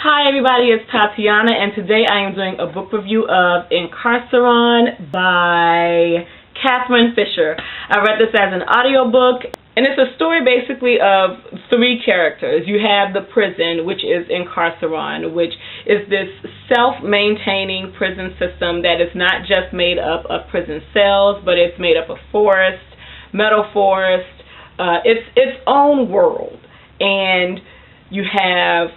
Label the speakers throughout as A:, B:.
A: Hi everybody, it's Tatiana, and today I am doing a book review of Incarceron by Catherine Fisher. I read this as an audiobook, and it's a story basically of three characters. You have the prison, which is Incarceron, which is this self-maintaining prison system that is not just made up of prison cells, but it's made up of forest, metal forest. It's its own world, and you have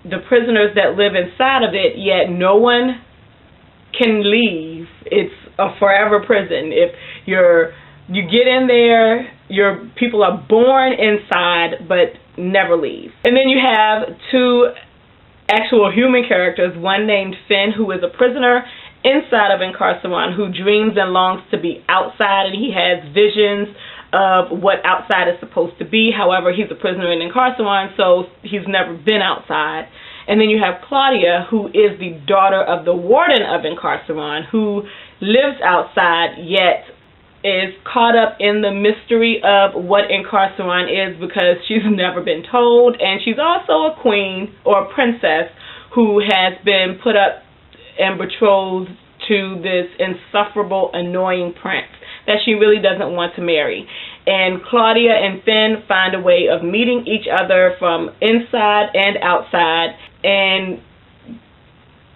A: the prisoners that live inside of it, yet no one can leave. It's a forever prison. If you get in there, your people are born inside but never leave. And then you have two actual human characters, one named Finn, who is a prisoner inside of Incarceron, who dreams and longs to be outside, and he has visions of what outside is supposed to be. However, he's a prisoner in Incarceron, so he's never been outside. And then you have Claudia, who is the daughter of the warden of Incarceron, who lives outside yet is caught up in the mystery of what Incarceron is because she's never been told. And she's also a queen or a princess who has been put up and betrothed to this insufferable, annoying prince that she really doesn't want to marry. And Claudia and Finn find a way of meeting each other from inside and outside, and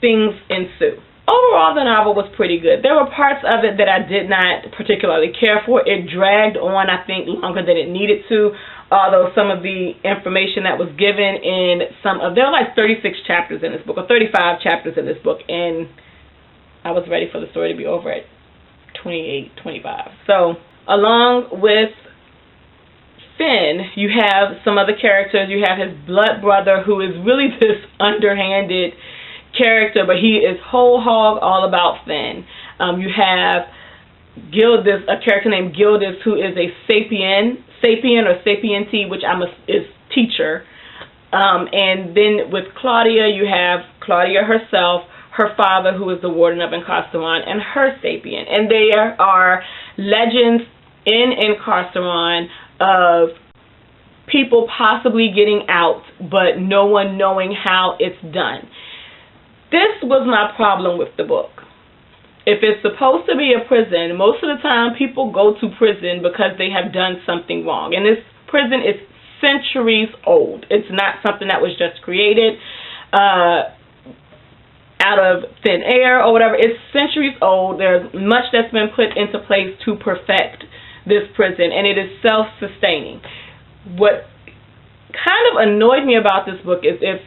A: things ensue. Overall, the novel was pretty good. There were parts of it that I did not particularly care for. It dragged on, I think, longer than it needed to, although some of the information that was given in there were like 36 chapters in this book, or 35 chapters in this book, and I was ready for the story to be over at 28, 25. So, along with Finn, you have some other characters. You have his blood brother, who is really this underhanded character, but he is whole hog all about Finn. You have Gildis, a character named Gildis, who is a sapien or sapienti, which is teacher. And then with Claudia, you have Claudia herself, her father, who is the warden of Incarceron, and her sapien. And there are legends in Incarceron of people possibly getting out, but no one knowing how it's done. This was my problem with the book. If it's supposed to be a prison, most of the time people go to prison because they have done something wrong. And this prison is centuries old. It's not something that was just created out of thin air or whatever. It's centuries old. There's much that's been put into place to perfect this prison, and it is self-sustaining. What kind of annoyed me about this book is if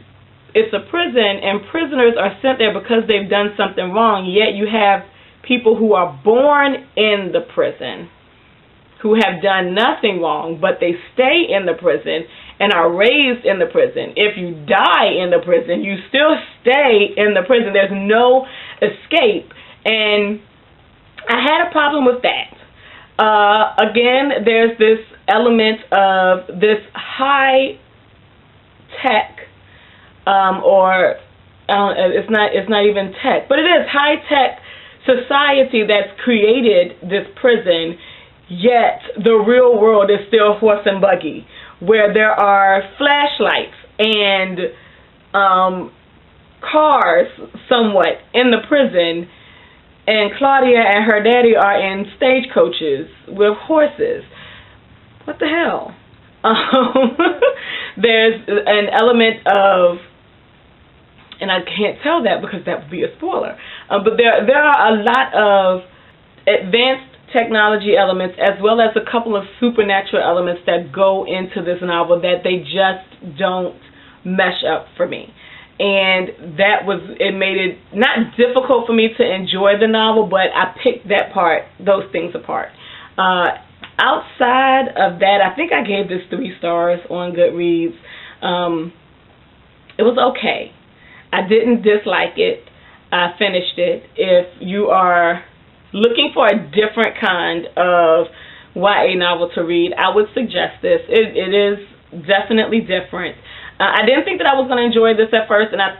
A: it's a prison and prisoners are sent there because they've done something wrong, yet you have people who are born in the prison who have done nothing wrong, but they stay in the prison and are raised in the prison. If you die in the prison, you still stay in the prison. There's no escape. And I had a problem with that. Again, there's this element of this high tech, it's not even tech, but it is high tech society that's created this prison, yet the real world is still horse and buggy, where there are flashlights and cars somewhat in the prison, and Claudia and her daddy are in stagecoaches with horses. What the hell? There's an element of, and I can't tell that because that would be a spoiler, but there are a lot of advanced technology elements as well as a couple of supernatural elements that go into this novel that they just don't mesh up for me. And it made it not difficult for me to enjoy the novel, but I picked those things apart. Outside of that, I think I gave this 3 stars on Goodreads. It was okay. I didn't dislike it. I finished it. If you are looking for a different kind of YA novel to read, I would suggest this. It is definitely different. I didn't think that I was going to enjoy this at first, and I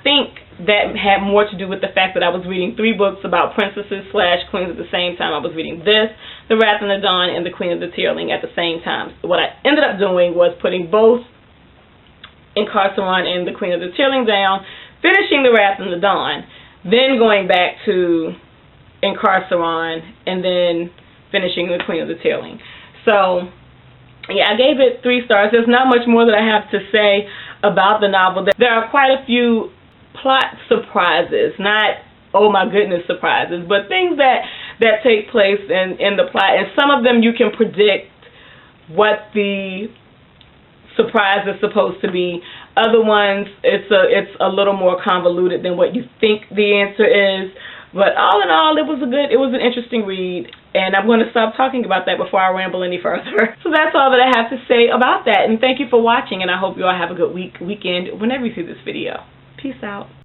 A: think that had more to do with the fact that I was reading 3 books about princesses/queens at the same time. I was reading this, The Wrath and the Dawn, and The Queen of the Tearling at the same time. So what I ended up doing was putting both Incarceron and the Queen of the Tearling Down, finishing The Wrath and the Dawn, then going back to Incarceron, and then finishing The Queen of the Tearling. So, yeah, I gave it 3 stars. There's not much more that I have to say about the novel. There are quite a few plot surprises, not oh my goodness surprises, but things that take place in the plot, and some of them you can predict what the surprise is supposed to be. Other ones, it's a little more convoluted than what you think the answer is. But all in all, it was an interesting read, and I'm going to stop talking about that before I ramble any further. So that's all that I have to say about that, and thank you for watching, and I hope you all have a good weekend whenever you see this video. Peace out.